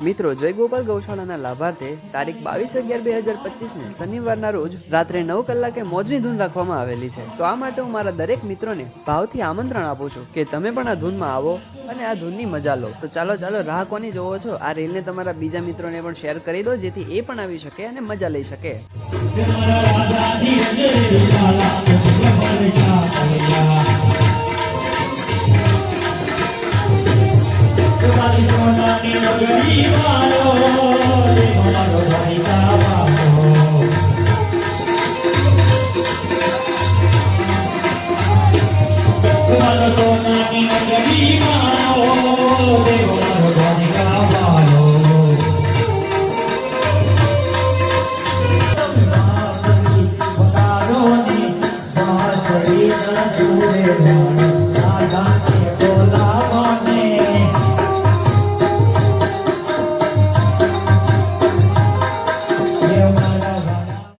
મિત્રો, જય ગોપાલ ગૌશાળાના લાભાર્થે તારીખ 22/11/2025 શનિવારના રોજ રાત્રે 9 કલાકે મોજની ધૂન રાખવામાં આવેલી છે। તો આ માટે હું મારા દરેક મિત્રોને ભાવથી આમંત્રણ આપું છું કે તમે પણ આ ધૂનમાં આવો અને આ ધૂનની મજા લો। તો ચાલો રાહ કોની જોવો છો? આ રીલને તમારા બીજા મિત્રોને પણ શેર કરી દો, જેથી એ પણ આવી શકે અને મજા લઈ શકે। Viva